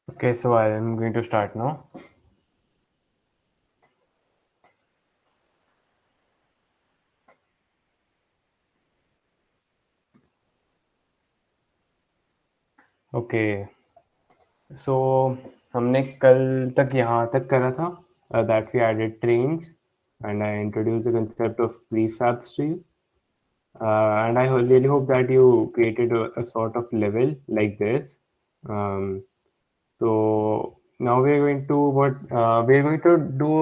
Okay, so I am going to start now. Okay, so हमने कल तक यहाँ तक करा था that we added trains and I introduced the concept of prefab stream. And I really hope that you created a sort of level like this. Um, so now we're going to do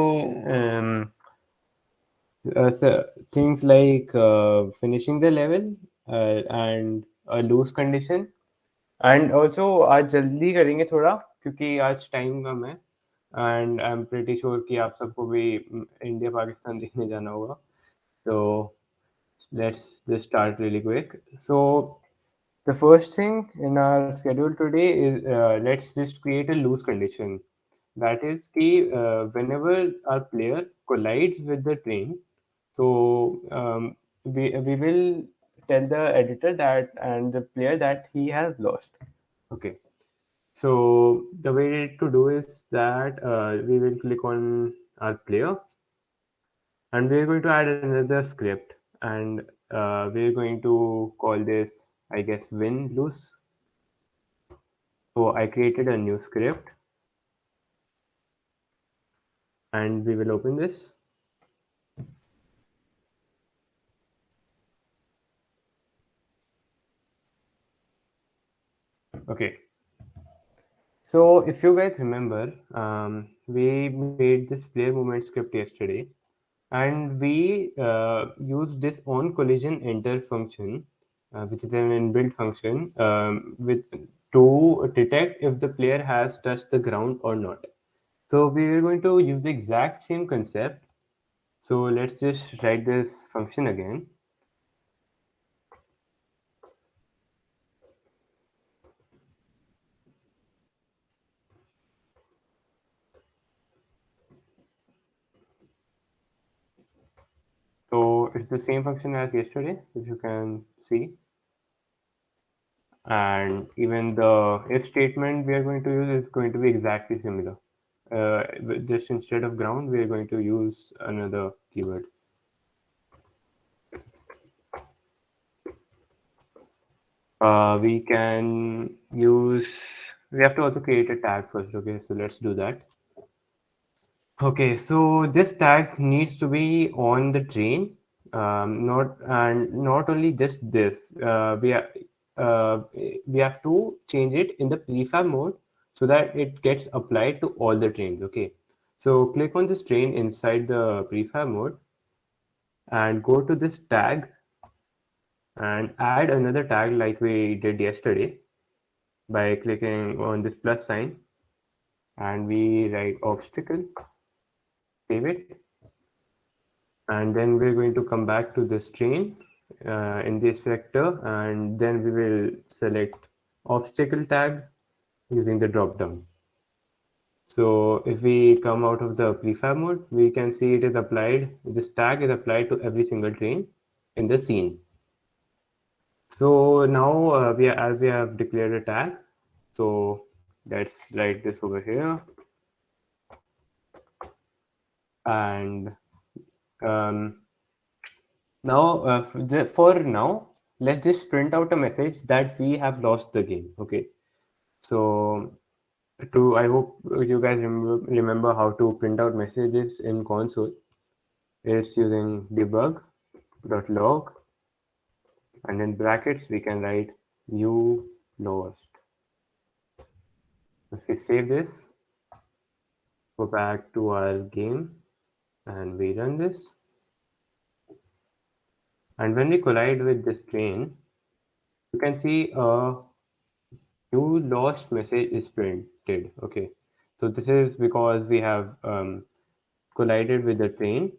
things like finishing the level and a loose condition. And also आज जल्दी करेंगे थोड़ा क्योंकि आज time कम है and I am pretty sure कि आप सबको भी इंडिया पाकिस्तान देखने जाना होगा तो let's just start really quick so the first thing in our schedule today is let's just create a loose condition. That is कि whenever our player collides with the train, so we will tell the editor that and the player that he has lost. Okay. So the way to do is that we will click on our player and we're going to add another script and we're going to call this, I guess, win lose. So I created a new script and we will open this. Okay. So if you guys remember, we made this player movement script yesterday and we used this on collision enter function, which is an inbuilt function with to detect if the player has touched the ground or not. So we are going to use the exact same concept. So let's just write this function again. So it's the same function as yesterday, if you can see. And even the if statement we are going to use is going to be exactly similar. Just instead of ground, we are going to use another keyword. We can use, we have to also create a tag first. Okay, so let's do that. Okay, so this tag needs to be on the train, not only just this. We have to change it in the prefab mode so that it gets applied to all the trains. Okay, so click on this train inside the prefab mode and go to this tag and add another tag like we did yesterday by clicking on this plus sign and we write obstacle, save it, and then we're going to come back to this train in this vector and then we will select obstacle tag using the drop down. So if we come out of the prefab mode, we can see it is applied, this tag is applied to every single train in the scene. So now as we have declared a tag, so let's write this over here and um, now, for now, let's just print out a message that we have lost the game. Okay. So, I hope you guys remember how to print out messages in console. It's using debug.log and in brackets we can write you lost. If we save this, go back to our game and we run this. And when we collide with this train, you can see a new lost message is printed. Okay, so this is because we have collided with the train.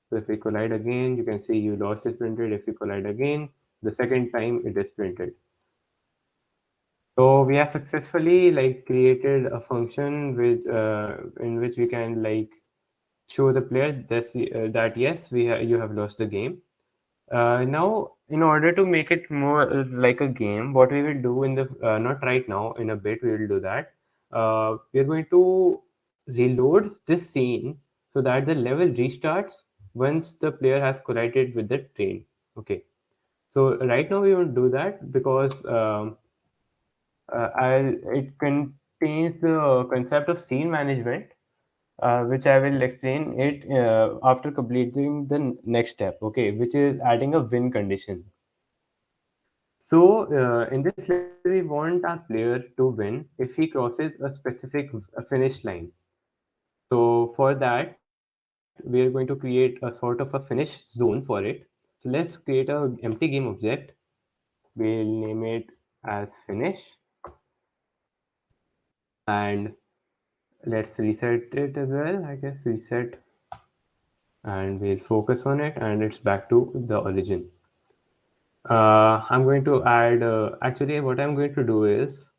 So if we collide again, you can see you lost is printed. If we collide again, the second time it is printed. So we have successfully like created a function with in which we can like show the player this, that yes, you have lost the game. Now, in order to make it more like a game, what we will do in the not right now, in a bit we will do that. we're going to reload this scene so that the level restarts once the player has collided with the train. Okay. So right now we won't do that because it contains the concept of scene management, which I will explain it after completing the next step, okay, which is adding a win condition. So in this level, we want our player to win if he crosses a specific finish line. So for that, we are going to create a sort of a finish zone for it. So let's create a empty game object. We'll name it as finish, and let's reset it as well. I guess reset, and we'll focus on it, and it's back to the origin. I'm going to add. Actually, what I'm going to do is,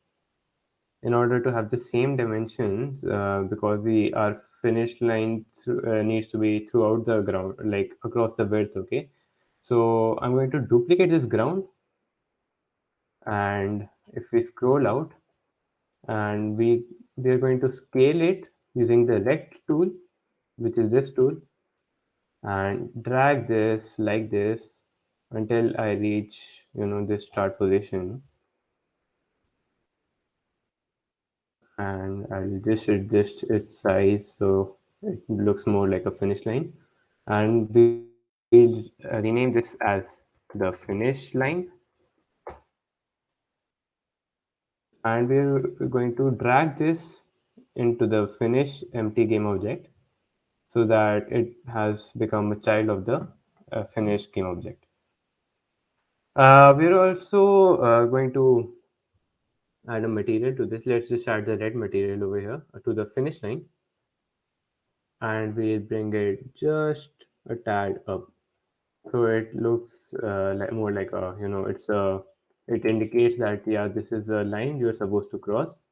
in order to have the same dimensions, because we our finish line needs to be throughout the ground, like across the width. Okay, so I'm going to duplicate this ground, and if we scroll out, and we are going to scale it using the rect tool, which is this tool, and drag this like this until I reach, this start position, and I'll just adjust its size so it looks more like a finish line, and we'll rename this as the finish line, and we're going to drag this into the finish empty game object so that it has become a child of the finish game object. We're also going to add a material to this. Let's just add the red material over here to the finish line, and we'll bring it just a tad up so it looks like more like a, it indicates that, yeah, this is a line you're supposed to cross.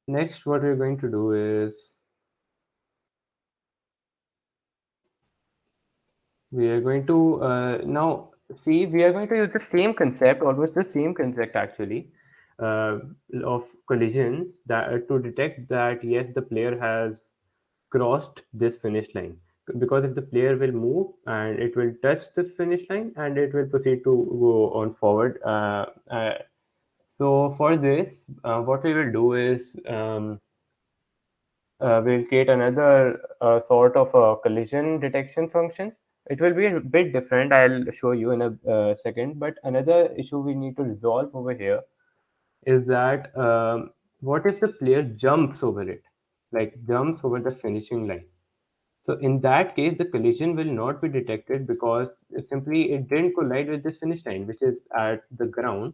Next, what we're going to do is we are going to now see, we are going to use the same concept, almost the same concept actually, uh, of collisions, that to detect that yes, the player has crossed this finish line, because if the player will move and it will touch the finish line and it will proceed to go on forward. So for this, what we will do is, we'll create another sort of a collision detection function. It will be a bit different. I'll show you in a second. But another issue we need to resolve over here is that, what if the player jumps over it, like jumps over the finishing line? So in that case, the collision will not be detected because simply it didn't collide with this finish line, which is at the ground.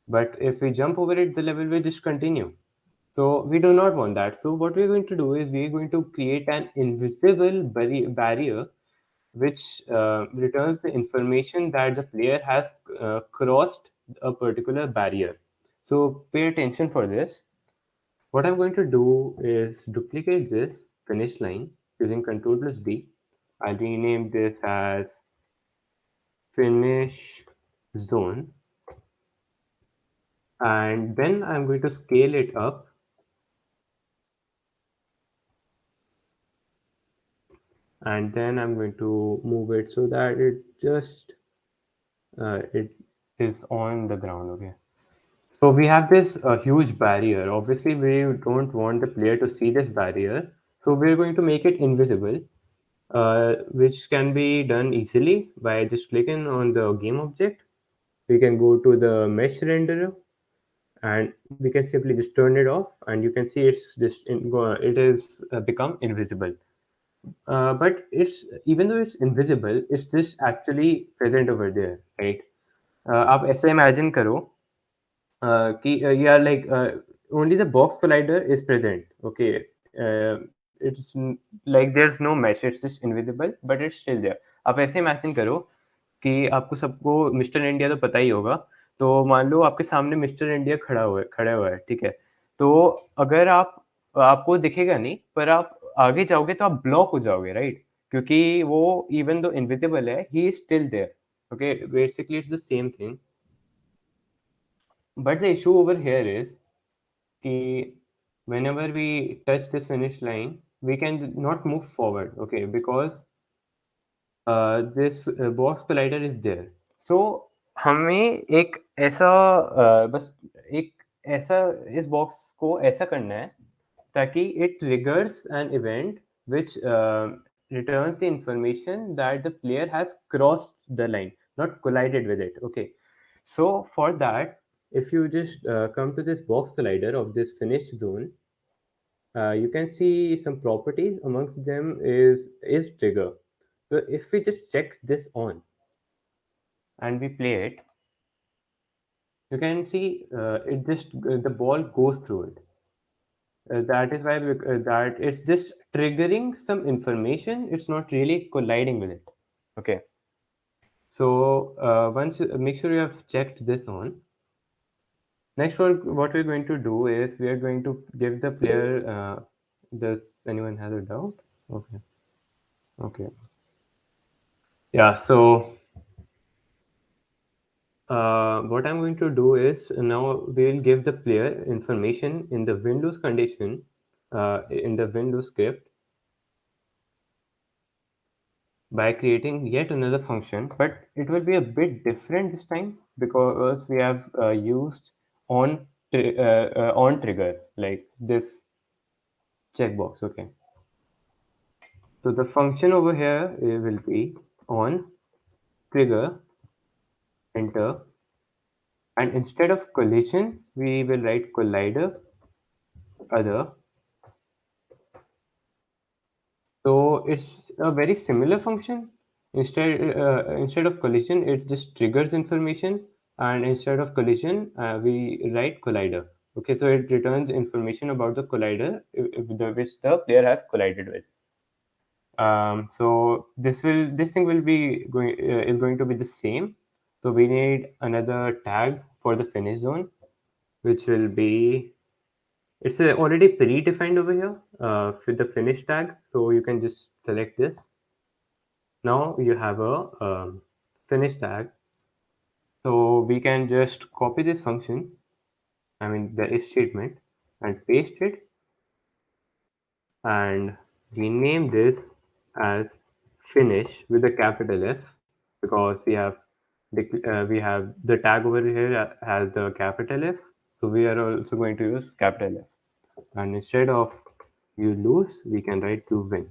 But if we jump over it, the level will just continue. So we do not want that. So what we're going to do is we're going to create an invisible barrier which returns the information that the player has crossed a particular barrier. So pay attention for this. What I'm going to do is duplicate this finish line using Ctrl plus D. I'll rename this as finish zone, and then I'm going to scale it up, and then I'm going to move it so that it is on the ground. Okay. So we have this huge barrier. Obviously, we don't want the player to see this barrier. So we're going to make it invisible, which can be done easily by just clicking on the game object. We can go to the mesh renderer, and we can simply just turn it off, and you can see it is become invisible. But it's, even though it's invisible, it's just actually present over there, right? आप ऐसे imagine करो कि yeah, like only the box collider is present. Okay, like there's no mesh, it's just invisible, but it's still there. आप ऐसे imagine करो कि आपको सबको मिस्टर इंडिया तो पता ही होगा, तो मान लो आपके सामने मिस्टर इंडिया खड़ा हुआ है, ठीक है? तो अगर आपको दिखेगा नहीं, पर आप आगे जाओगे तो आप ब्लॉक हो जाओगे, राइट? क्योंकि वो इवन दो इनविजिबल है, he is still there. Okay, basically it's the same thing. But the issue over here is कि whenever we touch this finish line, we can not move forward, okay, because this box collider is there. So हमें एक ऐसा बस एक ऐसा इस box को ऐसा करना है ताकि it triggers an event which returns the information that the player has crossed the line, not collided with it. Okay, so for that, if you just come to this box collider of this finished zone, you can see some properties. Amongst them is trigger. So if we just check this on and we play it, you can see it just the ball goes through it. That is why that it's just triggering some information. It's not really colliding with it. Okay. So once make sure you have checked this on. Next, what we're going to do is we are going to give the player. Does anyone have a doubt? Okay. Okay. Yeah. So what I'm going to do is now we'll give the player information in the Windows condition, in the Windows script, by creating yet another function, but it will be a bit different this time because we have used on trigger like this checkbox. Okay, so the function over here will be on trigger enter, and instead of collision we will write collider other. So it's a very similar function. Instead of collision, it just triggers information, and instead of collision, we write collider. Okay, so it returns information about the collider which the player has collided with. So this thing will be going is going to be the same. So we need another tag for the finish zone, which will be it's already predefined over here for the finish tag. So you can just select this. Now you have a finish tag. So we can just copy this function, I mean the if statement, and paste it and rename this as finish with a capital F because we have the tag over here has the capital F. So we are also going to use capital F. And instead of you lose, we can write you win.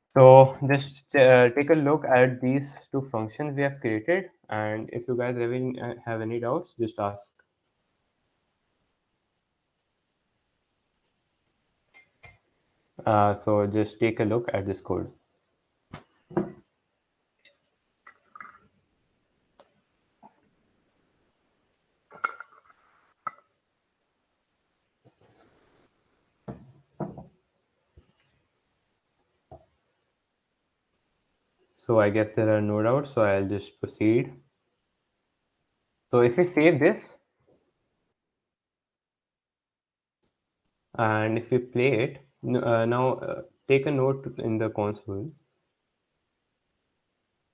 So just take a look at these two functions we have created, and if you guys have any doubts, just ask. So just take a look at this code. So I guess there are no doubts, so I'll just proceed. So if we save this, and if we play it, now take a note in the console.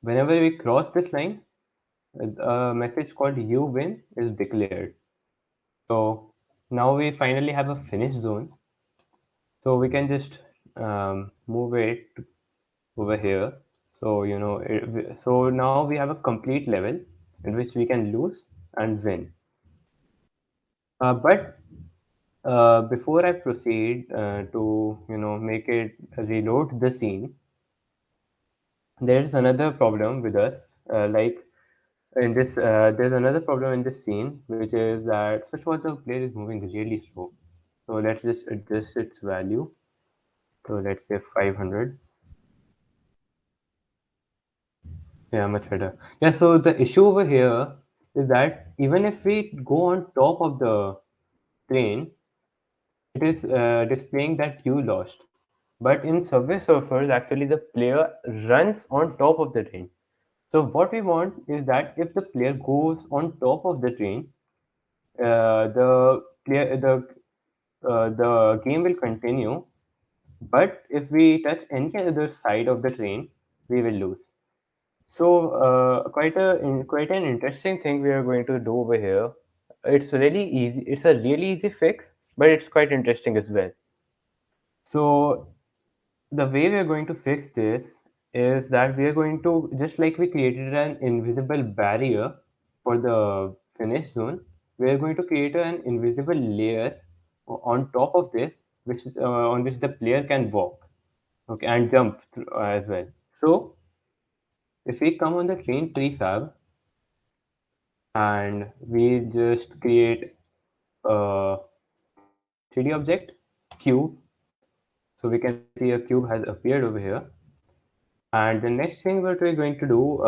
Whenever we cross this line, a message called "You win" is declared. So now we finally have a finish zone. So we can just move it over here. So so now we have a complete level in which we can lose and win. But before I proceed to make it reload the scene, there is another problem with us. Like in this, there's another problem in this scene, which is that first of all the player is moving really slow. So let's just adjust its value. So let's say 500. Yeah, much better. Yeah, so the issue over here is that even if we go on top of the train, it is displaying that you lost. But in Subway Surfers, actually the player runs on top of the train. So what we want is that if the player goes on top of the train, the player the game will continue. But if we touch any other side of the train, we will lose. So quite an interesting thing we are going to do over here it's really easy. It's a really easy fix, but it's quite interesting as well. So the way we are going to fix this is that we are going to, just like we created an invisible barrier for the finish zone, we are going to create an invisible layer on top of this, which is on which the player can walk, okay, and jump as well. So if we come on the train prefab and we just create a 3D object cube, so we can see a cube has appeared over here. And the next thing what we're going to do,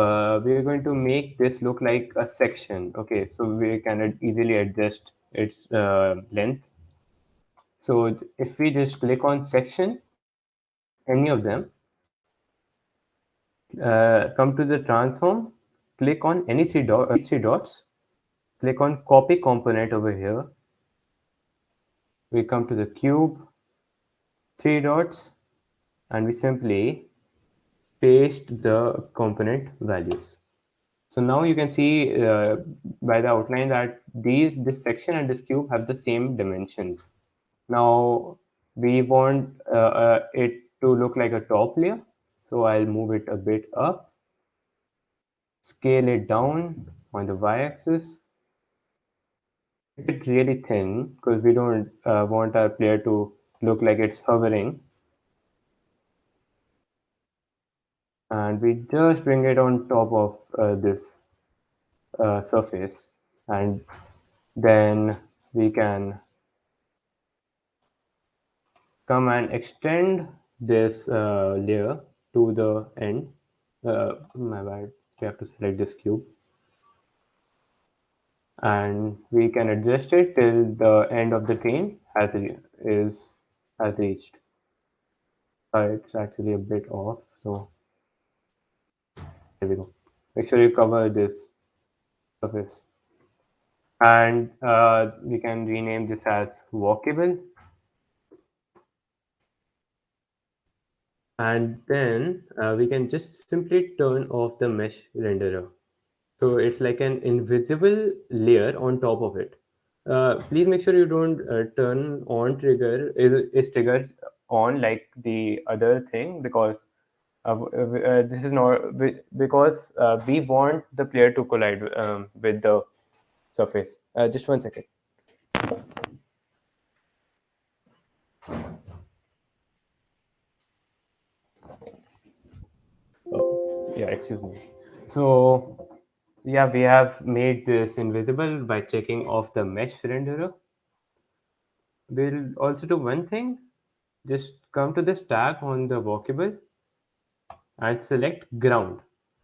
we're going to make this look like a section. Okay, so we can easily adjust its length. So if we just click on section, any of them, come to the transform, click on any three dots, click on copy component over here. We come to the cube, three dots, and we simply paste the component values. So now you can see by the outline that this section and this cube have the same dimensions. Now we want it to look like a top layer. So I'll move it a bit up, scale it down on the y-axis, make it really thin because we don't want our player to look like it's hovering. And we just bring it on top of this surface, and then we can come and extend this layer to the end. My bad, we have to select this cube, and we can adjust it till the end of the train has reached. It's actually a bit off, so there we go. Make sure you cover this surface, and we can rename this as walkable. And then we can just simply turn off the mesh renderer. So it's like an invisible layer on top of it. Please make sure you don't turn on trigger is triggered on like the other thing, because this is not because we want the player to collide with the surface. Just 1 second. Oh, yeah, excuse me. So yeah, we have made this invisible by checking off the mesh renderer. We'll also do one thing. Just come to this tag on the walkable and select ground.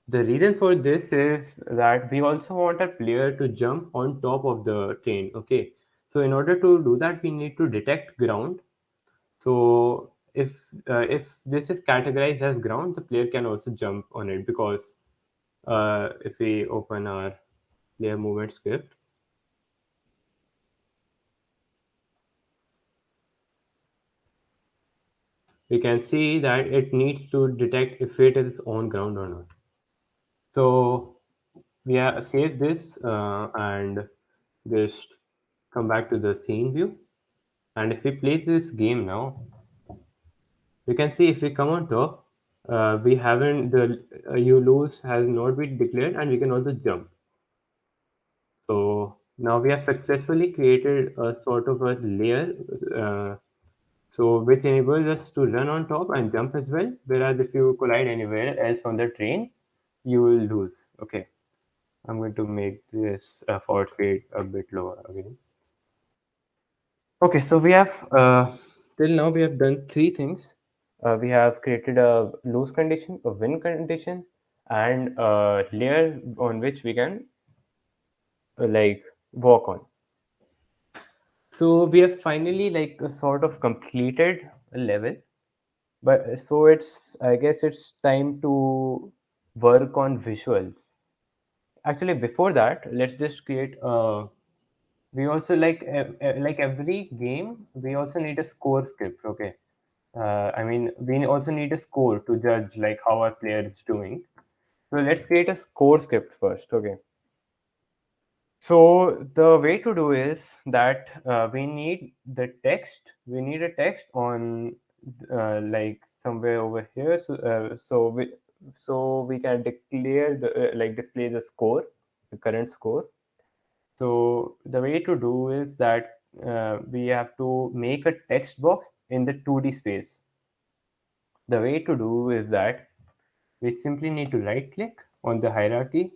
The reason for this is that we also want a player to jump on top of the train. Okay, so in order to do that, we need to detect ground. So if this is categorized as ground, the player can also jump on it, because if we open our player movement script, we can see that it needs to detect if it is on ground or not. So we have saved this and just come back to the scene view. And if we play this game now, we can see if we come on top, we haven't the you lose has not been declared, and we can also jump. So now we have successfully created a sort of a layer, so which enables us to run on top and jump as well. Whereas if you collide anywhere else on the train, you will lose. Okay, I'm going to make this forward fade a bit lower again. Okay, so we have till now we have done three things. We have created a lose condition, a win condition, and a layer on which we can like walk on. So we have finally like sort of completed a level, but so it's, I guess it's time to work on visuals. Actually, before that, let's just create a. We also like every game, we also need a score script. Okay, I mean, we also need a score to judge like how our player is doing. So let's create a score script first. Okay. So the way to do is that we need a text on like somewhere over here. So we can declare display the score, the current score. So the way to do is that we have to make a text box in the 2D space. The way to do is that we simply need to right click on the hierarchy,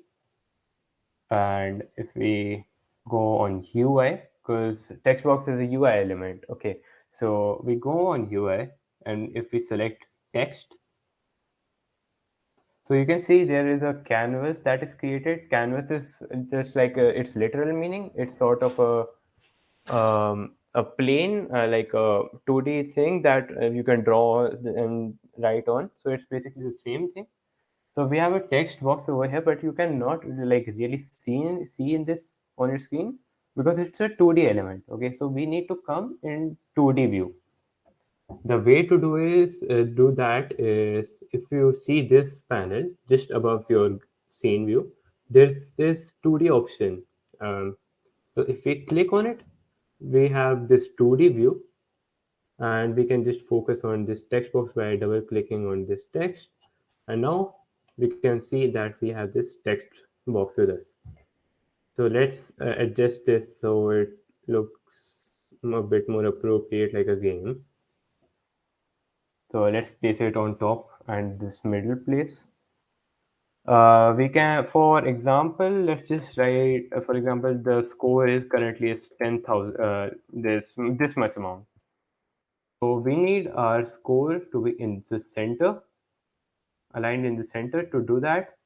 and if we go on UI, because text box is a UI element, okay, so we go on UI, and if we select text, so you can see there is a canvas that is created. Canvas is just like its literal meaning. It's sort of a plane, like a 2D thing that you can draw and write on. So it's basically the same thing. So we have a text box over here, but you cannot like really see in this on your screen because it's a 2D element. Okay, so we need to come in 2D view. The way to do that is, if you see this panel just above your scene view, there's this 2D option. So if we click on it, we have this 2D view, and we can just focus on this text box by double clicking on this text, and now we can see that we have this text box with us. So let's adjust this so it looks a bit more appropriate, like a game. So let's place it on top and this middle place. We can, for example, let's just write, for example, the score is currently is 10,000, this much amount. So we need our score to be in the center, aligned in the center. To do that,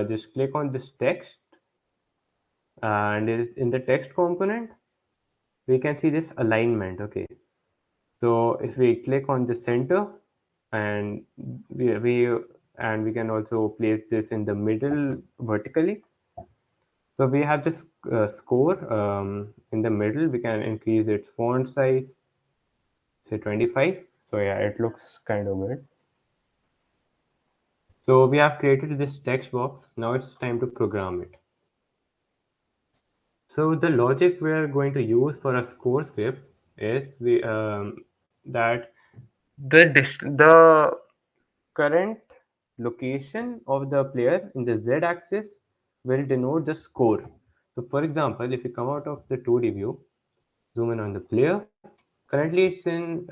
just click on this text, and in the text component, we can see this alignment. Okay, so if we click on the center, and we can also place this in the middle vertically. So we have this score in the middle. We can increase its font size, say 25. So yeah, it looks kind of good. So we have created this text box. Now it's time to program it. So the logic we are going to use for a score script is that the current location of the player in the z-axis will denote the score. So for example, if you come out of the 2D view, zoom in on the player, currently it's in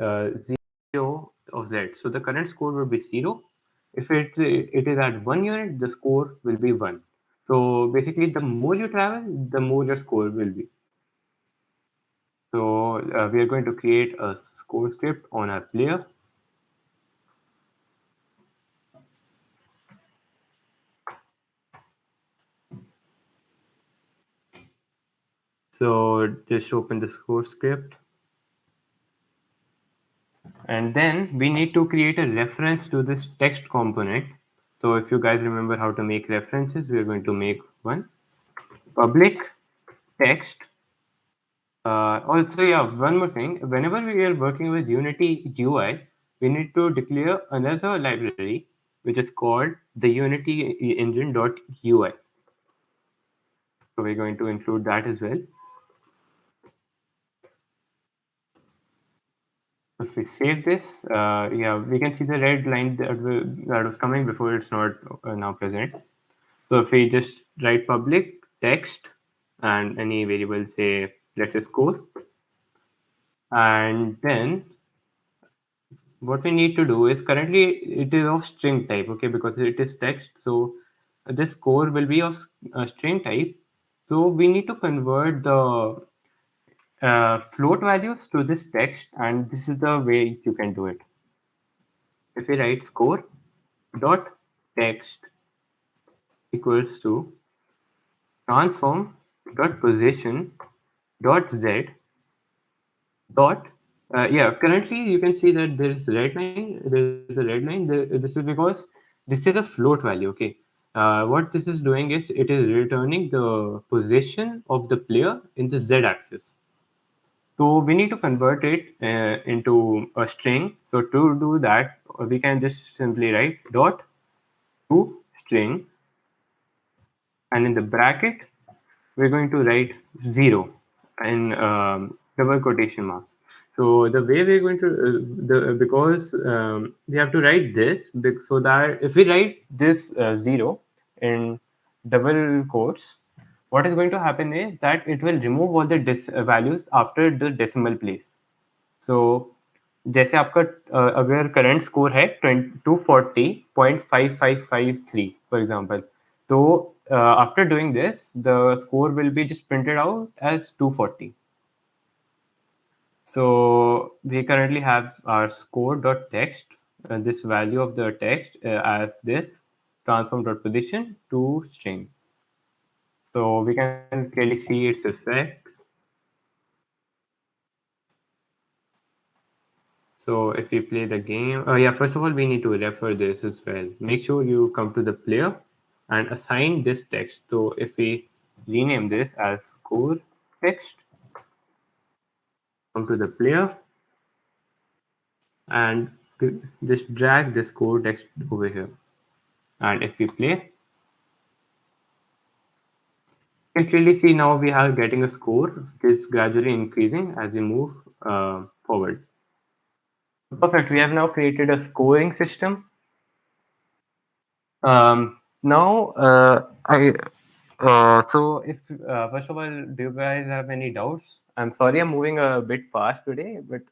0 of z. So the current score will be 0. If it is at 1 unit, the score will be 1. So basically, the more you travel, the more your score will be. So we are going to create a score script on our player. So just open the score script. And then we need to create a reference to this text component. So if you guys remember how to make references, we are going to make one. Public text. Also, yeah, one more thing. Whenever we are working with Unity UI, we need to declare another library, which is called the Unity engine.ui. So we're going to include that as well. If we save this, yeah, we can see the red line that was coming before. It's not now present. So if we just write public text and any variable, say let's say score, and then what we need to do is, currently it is of string type, okay, because it is text. So this score will be of string type. So we need to convert the float values to this text, and this is the way you can do it. If we write score dot text equals to transform dot position dot z dot yeah, currently you can see that there's a red line. This is because this is a float value, okay. What this is doing is it is returning the position of the player in the z-axis. So we need to convert it into a string. So to do that, we can just simply write dot to string, and in the bracket we're going to write 0 in double quotation marks. So the way we're going to because we have to write this so that if we write this 0 in double quotes, what is going to happen is that it will remove all the values after the decimal place. So जैसे आपका अगर current score है 240.5553 for example, तो after doing this the score will be just printed out as 240. So we currently have our score.text, this value of the text as this transform.position to string. So we can clearly see its effect. So if we play the game, yeah, first of all, we need to refer this as well. Make sure you come to the player and assign this text. So if we rename this as score text, come to the player and just drag the score text over here. And if we play, you can clearly see now we are getting a score. It's gradually increasing as we move forward. Perfect. We have now created a scoring system. Now, so if first of all, do you guys have any doubts? I'm sorry, I'm moving a bit fast today, but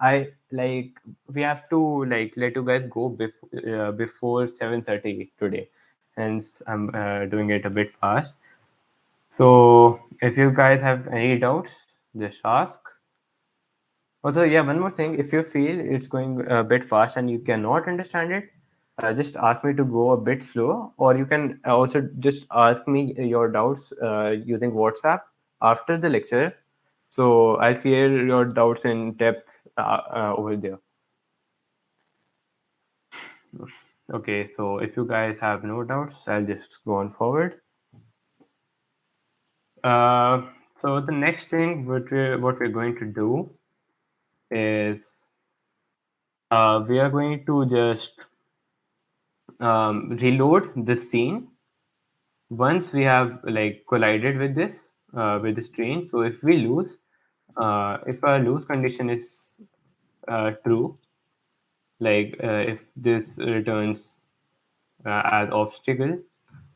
I like we have to like let you guys go before 7:30 today. Hence, I'm doing it a bit fast. So if you guys have any doubts, just ask. Also, yeah, one more thing. If you feel it's going a bit fast and you cannot understand it, just ask me to go a bit slow, or you can also just ask me your doubts using WhatsApp after the lecture. So I'll clear your doubts in depth over there. Okay, so if you guys have no doubts, I'll just go on forward. So the next thing what we're going to do is we are going to just reload the scene once we have like collided with this train. So if we lose, if our lose condition is true, like if this returns as obstacle,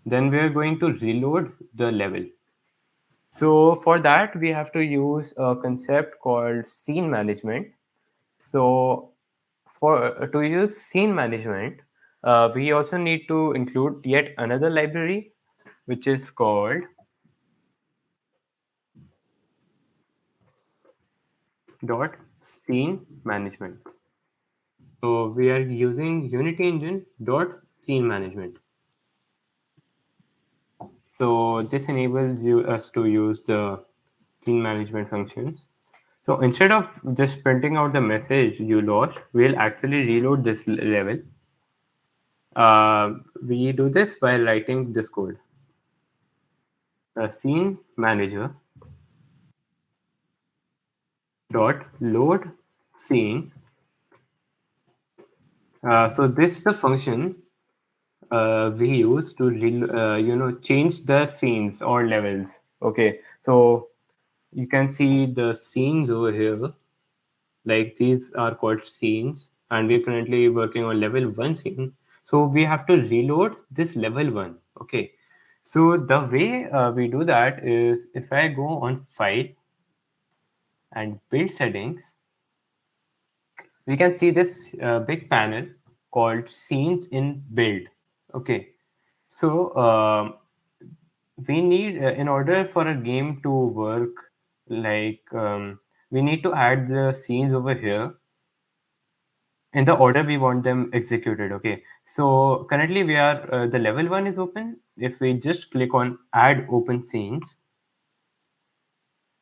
then we are going to reload the level. So for that we have to use a concept called scene management. So for to use scene management, we also need to include yet another library, which is called dot scene management. So we are using Unity Engine dot scene management. So this enables us to use the scene management functions. So instead of just printing out the message you lost, we'll actually reload this level. We do this by writing this code. Scene manager dot load scene. So this is the function we use to change the scenes or levels. Okay, so you can see the scenes over here. Like these are called scenes, and we're currently working on level 1 scene. So we have to reload this level 1. Okay, so the way we do that is if I go on file and build settings, we can see this big panel called scenes in build. Okay, so we need in order for a game to work, like we need to add the scenes over here in the order we want them executed. Okay, so currently we are the level 1 is open. If we just click on add open scenes,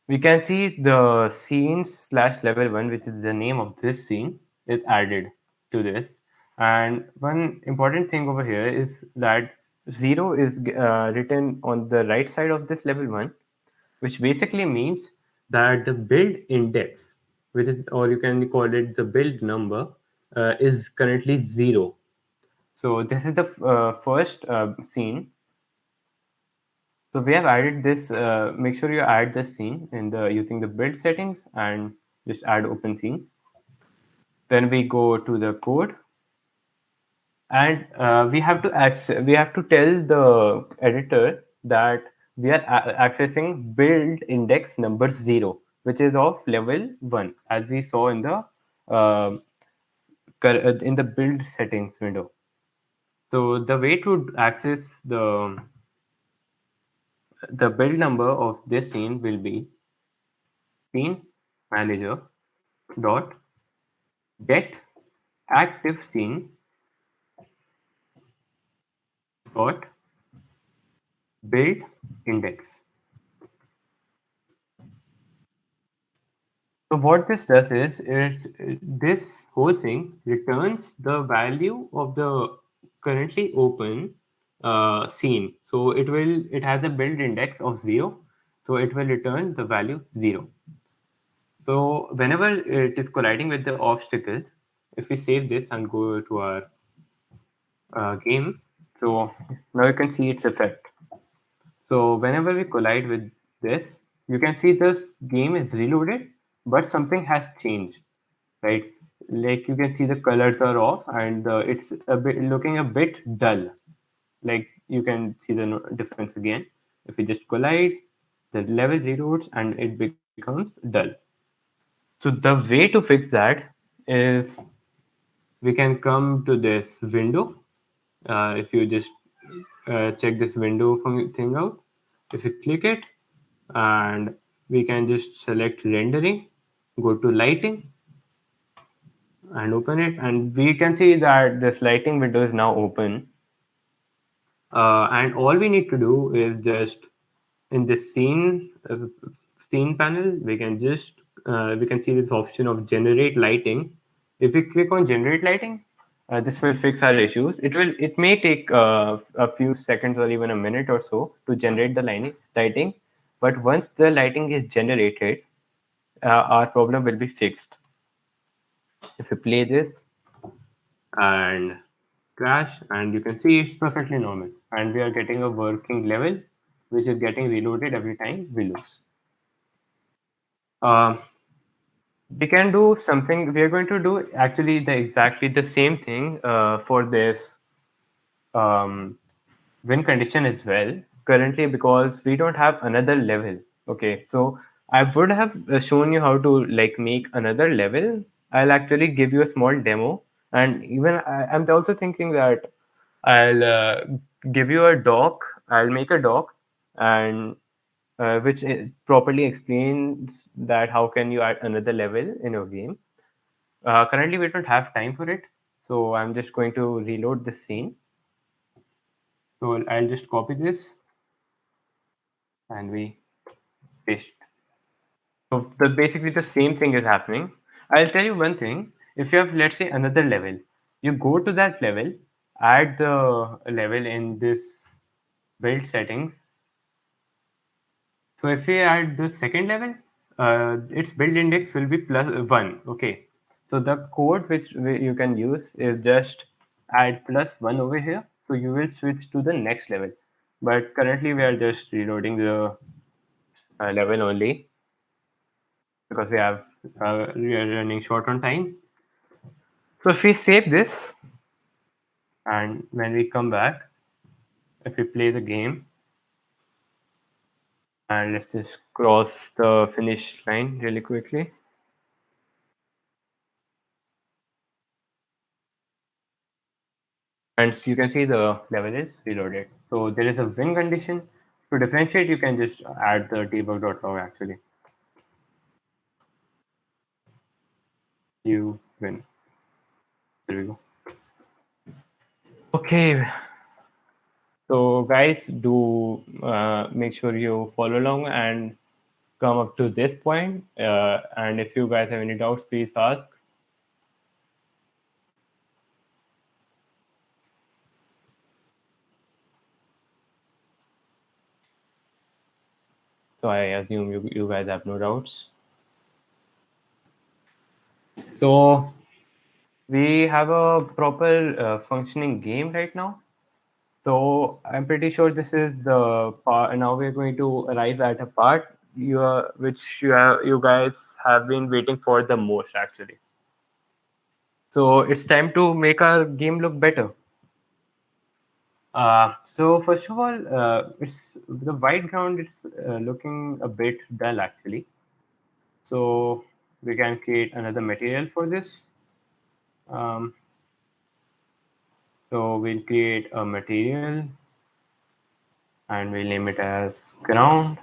we can see the scenes slash level 1, which is the name of this scene, is added to this. And one important thing over here is that 0 is written on the right side of this level 1, which basically means that the build index, which is, or you can call it the build number, is currently 0. So this is the first scene. So we have added this. Make sure you add this scene in the using the build settings and just add open scenes. Then we go to the code, and we have to tell the editor that we are accessing build index number 0, which is of level 1, as we saw in the uh, in the build settings window. So the way to access the build number of this scene will be scene manager dot get active scene dot build index. So what this does is this whole thing returns the value of the currently open scene. So it has a build index of 0. So it will return the value 0. So whenever it is colliding with the obstacle, if we save this and go to our game, so now you can see its effect. So whenever we collide with this, you can see this game is reloaded, but something has changed, right? Like you can see the colors are off and it's a bit looking a bit dull. Like you can see the difference again. If we just collide, the level reloads and it becomes dull. So the way to fix that is we can come to this window. If you just check this window thing out, if you click it, and we can just select rendering, go to lighting and open it, and we can see that this lighting window is now open. And all we need to do is just in this scene panel, we can just we can see this option of generate lighting. If we click on generate lighting, this will fix our issues. It may take a few seconds or even a minute or so to generate the lighting, but once the lighting is generated, our problem will be fixed. If we play this and crash, and you can see it's perfectly normal, and we are getting a working level which is getting reloaded every time we lose. Um, we can do something. We are going to do actually exactly the same thing for this win condition as well currently, because we don't have another level. Okay, so I would have shown you how to like make another level. I'll actually give you a small demo, and even I'm also thinking that I'll give you a doc. I'll make a doc, and which properly explains that how can you add another level in your game. Currently, we don't have time for it, so I'm just going to reload this scene. So I'll just copy this and we paste. So basically the same thing is happening. I'll tell you one thing. If you have, let's say, another level, you go to that level, add the level in this build settings. So if we add the second level, its build index will be +1. Okay. So the code which you can use is just add +1 over here. So you will switch to the next level. But currently we are just reloading the level only because we are running short on time. So if we save this and when we come back, if we play the game and let's just cross the finish line really quickly. And so you can see the level is reloaded. So there is a win condition. To differentiate, you can just add the debug.log actually. You win. There we go. Okay. So guys, do make sure you follow along and come up to this point. And if you guys have any doubts, please ask. So I assume you guys have no doubts. So we have a proper functioning game right now. So I'm pretty sure this is the part. Now we're going to arrive at a part you guys have been waiting for the most actually. So it's time to make our game look better. So first of all, it's the white ground is looking a bit dull actually. So we can create another material for this. Um, so we'll create a material and we'll name it as ground.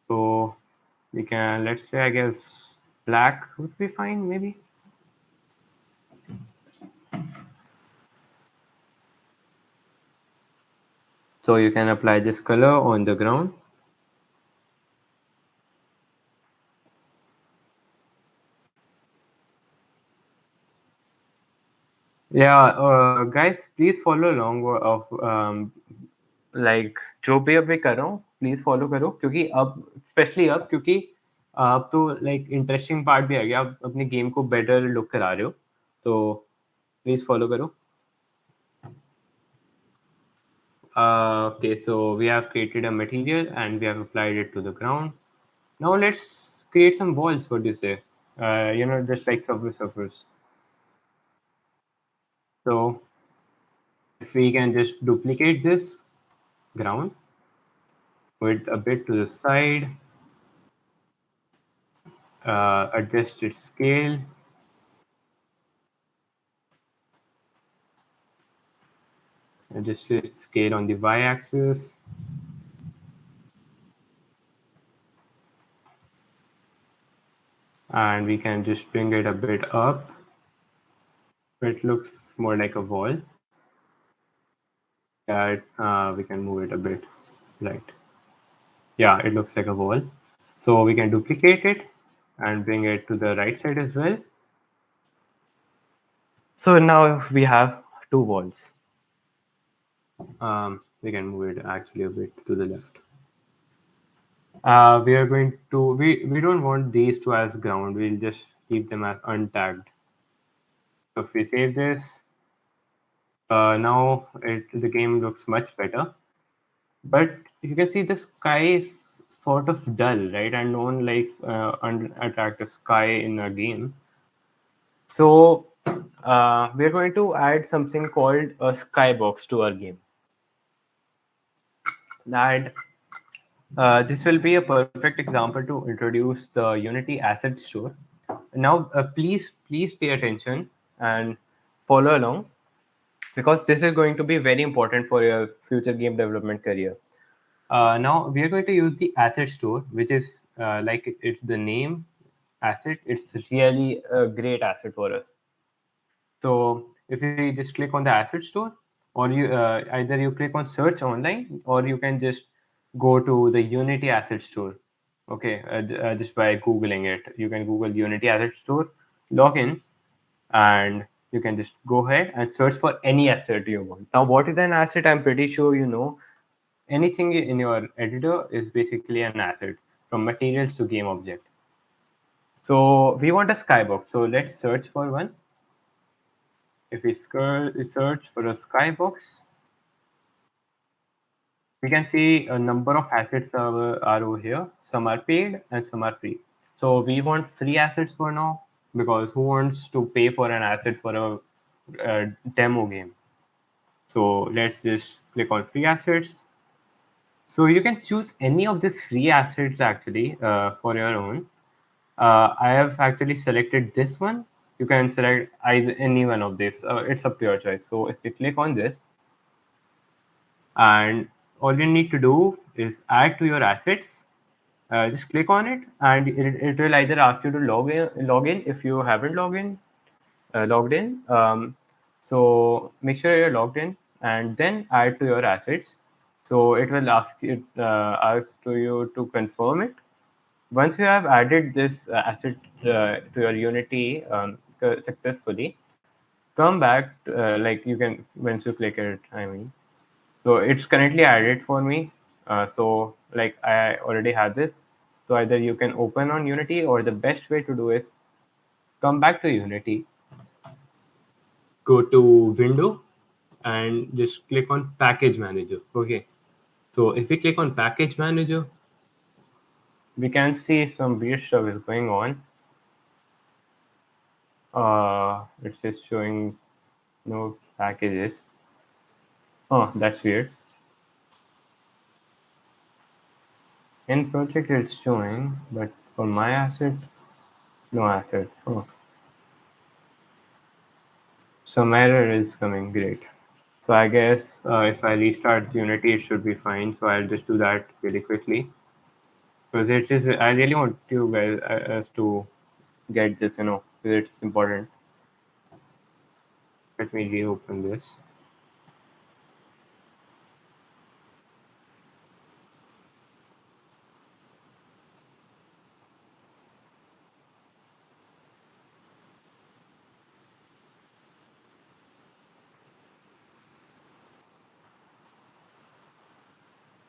So we can, let's say, I guess black would be fine, maybe. So you can apply this color on the ground. Yeah, guys, please follow along of like जो भी अभी कर रहा हूँ please follow करो क्योंकि अब specially अब क्योंकि अब तो लाइक इंटरेस्टिंग पार्ट भी आ गया आप अपनी गेम को बेटर लुक करा रहे हो तो प्लीज फॉलो करो okay so we have created a material and we have applied it to the ground now let's create some walls what do you say just like Subway Surfers so if we can just duplicate this ground with a bit to the side adjust its scale adjust its scale on the y-axis and we can just bring it a bit up so it looks more like a wall we can move it a bit right yeah it looks like a wall so we can duplicate it and bring it to the right side as well so now we have two walls we can move it actually a bit to the left we are going to we don't want these two as ground we'll just keep them as untagged so if we save this now the game looks much better but you can see the sky is sort of dull right and no one likes unattractive sky in a game so we're going to add something called a skybox to our game that this will be a perfect example to introduce the Unity Asset Store. Now, please pay attention and follow along because this is going to be very important for your future game development career. Now, we are going to use the Asset Store, which is like it's the name asset. It's really a great asset for us. So if you just click on the asset store, or you either you click on search online, or you can just go to the Unity Asset Store. Okay, just by googling it, you can Google Unity Asset Store, log in, and you can just go ahead and search for any asset you want. Now, what is an asset? I'm pretty sure you know. Anything in your editor is basically an asset, from materials to game object. So we want a skybox. So let's search for one. If we search for a skybox, we can see a number of assets are over here. Some are paid and some are free. So we want free assets for now because who wants to pay for an asset for a demo game? So let's just click on free assets. So you can choose any of these free assets actually for your own. I have actually selected this one. You can select either any one of these. It's up to your choice. So if you click on this, and all you need to do is add to your assets. Just click on it, and it will either ask you to log in if you haven't logged in. So make sure you're logged in, and then add to your assets. So it will ask to you to confirm it. Once you have added this asset to your Unity successfully, come back. Like you can once you click it. I mean, so it's currently added for me. So like I already have this. So either you can open on Unity, or the best way to do is come back to Unity, go to Window, and just click on package manager. Okay, so if we click on package manager, we can see some weird stuff is going on. It's just showing no packages. Oh, that's weird. In project it's showing, but for my asset, no asset. Oh, some error is coming. Great. So I guess if I restart Unity, it should be fine. So I'll just do that really quickly because it is. I really want you guys us to get this, because it's important. Let me reopen this.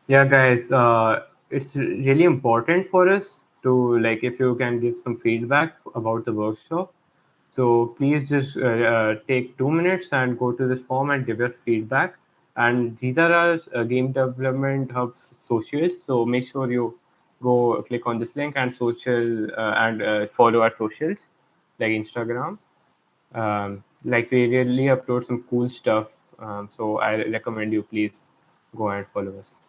Yeah, guys, it's really important for us to, like, if you can give some feedback about the workshop. So please just take 2 minutes and go to this form and give your feedback. And these are our Game Development Hub's socials. So make sure you go click on this link and and follow our socials like Instagram. Like we really upload some cool stuff. So I recommend you please go and follow us.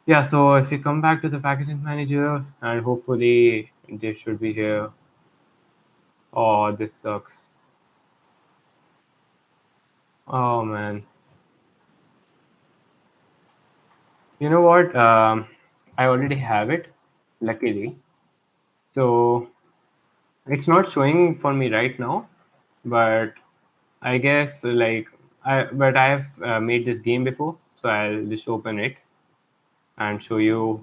Yeah, so if you come back to the packaging manager and hopefully this should be here. Oh, this sucks. Oh man. You know what? I already have it, luckily. So it's not showing for me right now, but I guess but I have made this game before, so I'll just open it and show you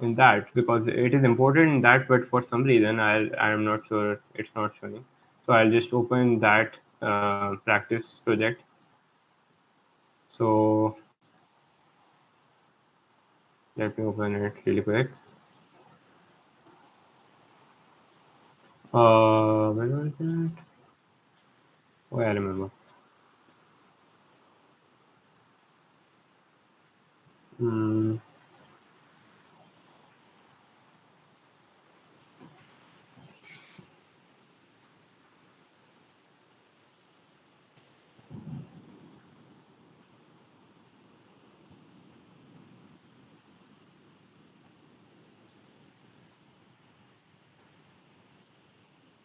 in that because it is important in that, but for some reason I'm not sure it's not showing. So I'll just open that practice project. So let me open it really quick. Where was it? Oh, I remember. Hmm.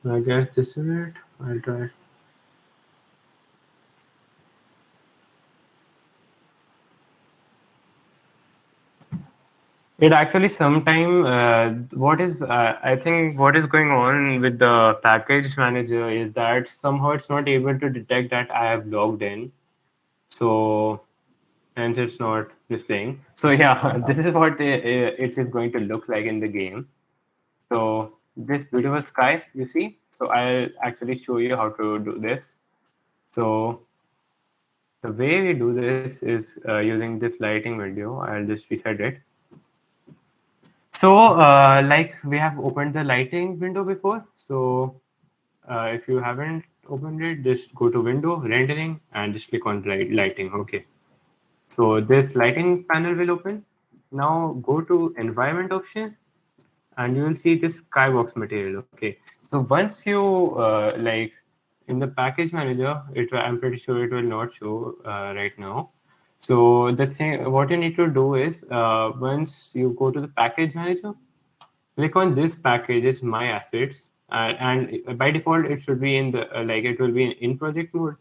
I guess this is it. I'll try. It actually sometime I think what is going on with the package manager is that somehow it's not able to detect that I have logged in. So hence it's not displaying. So yeah, this is what it is going to look like in the game. So this beautiful sky you see. So I'll actually show you how to do this. So the way we do this is using this lighting window. I'll just reset it. So, like we have opened the lighting window before. So, if you haven't opened it, just go to window, rendering, and just click on lighting. Okay. So this lighting panel will open. Now go to environment option and you will see this skybox material. Okay. So once you in the package manager, I'm pretty sure it will not show right now. So the thing, what you need to do is once you go to the package manager, click on this package is my assets, and by default it should be in the it will be in project mode,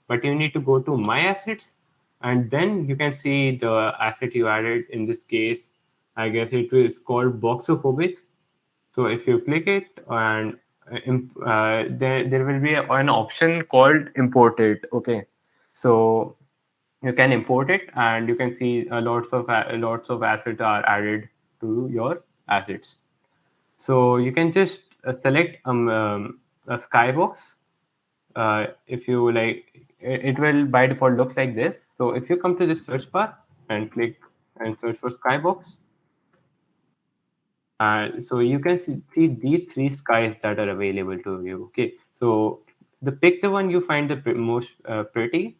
but you need to go to my assets, and then you can see the asset you added. In this case, I guess it is called boxophobic. So if you click it and there will be an option called import it. Okay, so you can import it and you can see lots of assets are added to your assets. So you can just select a skybox. If you like, it will by default look like this. So if you come to this search bar and click and search for skybox, so you can see these three skies that are available to you. Okay, so pick the one you find the most pretty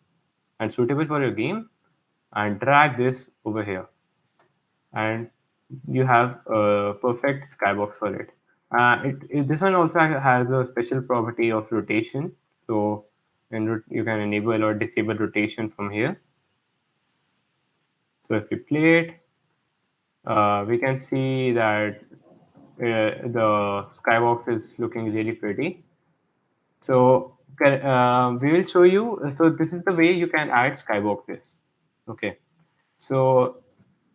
and suitable for your game, and drag this over here, and you have a perfect skybox for it. This one also has a special property of rotation, so you can enable or disable rotation from here. So if we play it, we can see that the skybox is looking really pretty. So we will show you. So this is the way you can add skyboxes. Okay. So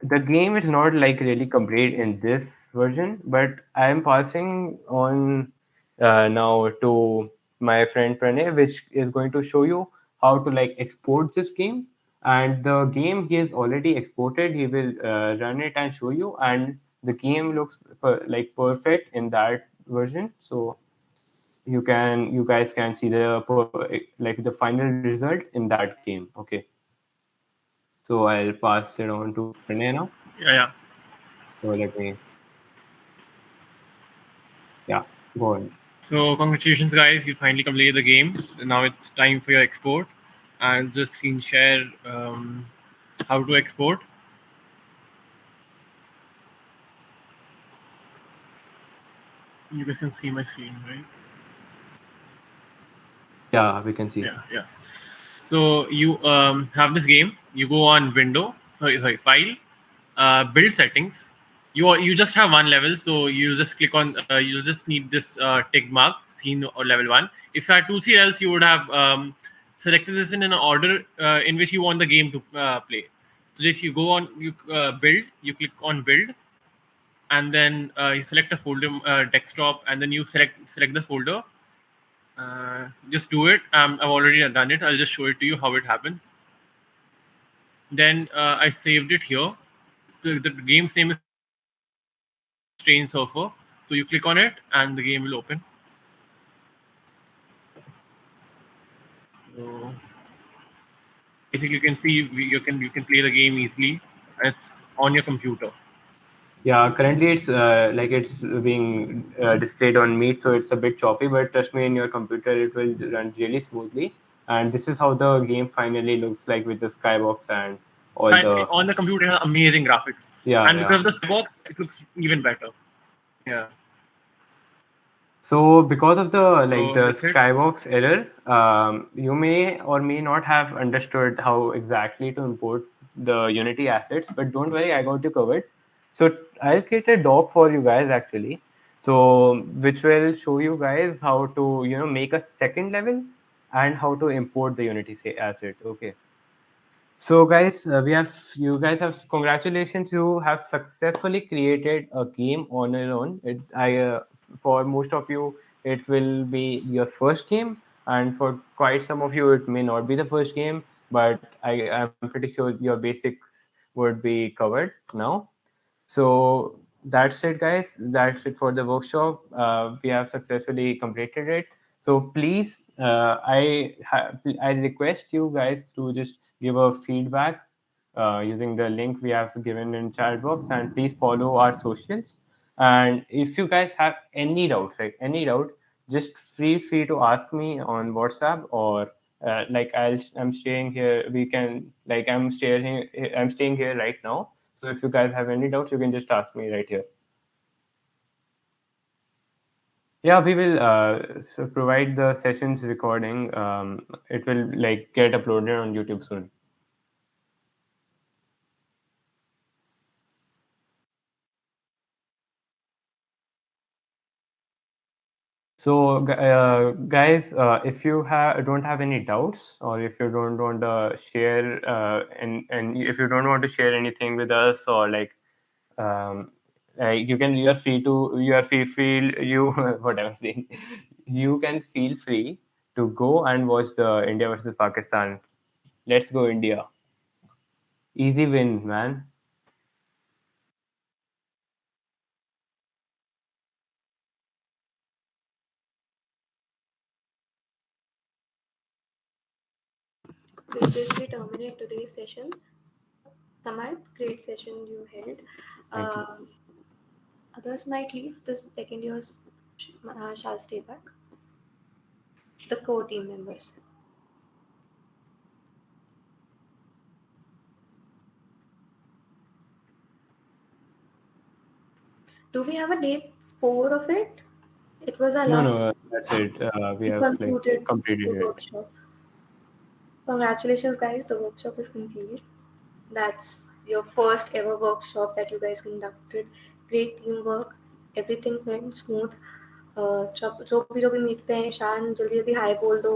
the game is not like really complete in this version, but I am passing on now to my friend Pranay, which is going to show you how to like export this game. And the game he has already exported, he will run it and show you. And the game looks like perfect in that version. So you guys can see the like the final result in that game. Okay. So I'll pass it on to Pranay now. Yeah. So let me, yeah, go on. So congratulations, guys! You finally completed the game. Now it's time for your export. I'll just screen share how to export. You guys can see my screen, right? Yeah, we can see. Yeah. So you have this game. You go on Window, sorry, File, Build Settings. You just have one level, so you just click on. You just need this tick mark, scene or level one. If you had 2, 3 levels, you would have selected this in an order in which you want the game to play. So just you go on, you build, you click on build, and then you select a folder, desktop, and then you select the folder. Just do it. I've already done it. I'll just show it to you how it happens. Then I saved it here. The game's name is Train Surfer. So you click on it, and the game will open. So basically, you can see you can play the game easily. It's on your computer. Yeah, currently it's like it's being displayed on Meet, so it's a bit choppy. But trust me, in your computer, it will run really smoothly. And this is how the game finally looks like with the skybox and all the. On the computer, it has amazing graphics, Yeah, and because yeah. of the skybox, it looks even better. Yeah. So because of the like So the that's it. skybox error, you may or may not have understood how exactly to import the Unity assets. But don't worry, I got you covered. So I'll create a doc for you guys actually. So which will show you guys how to make a second level and how to import the Unity assets. Okay. So, guys, you guys have congratulations. You have successfully created a game on your own. For most of you, it will be your first game, and for quite some of you, it may not be the first game. But I'm pretty sure your basics would be covered now. So that's it, guys. That's it for the workshop. We have successfully completed it. So please, I request you guys to just give a feedback using the link we have given in chat box, and please follow our socials. And if you guys have any doubts, like any doubt, just feel free to ask me on WhatsApp, or like I'm staying here. We can like I'm staying here right now. So if you guys have any doubts, you can just ask me right here. Yeah, we will provide the sessions recording. It will like get uploaded on YouTube soon. So, guys, if you don't have any doubts, or if you don't want to share, and if you don't want to share anything with us, or um, you are free feel you what I'm saying, you can feel free to go and watch the India versus Pakistan. Let's go, India! Easy win, man. With this, we terminate today's session. Samar, great session you held. Thank you. Um, Others might leave. The second years shall stay back. the core team members. Do we have a date 4 of it? It was our No, last. no, that's it. We We have like concluded completed the it. workshop. Congratulations, guys! The workshop is complete. That's your first ever workshop that you guys conducted. Great teamwork. Everything went smooth. जो भी मिलते हैं ईशान जल्दी जल्दी हाय बोल दो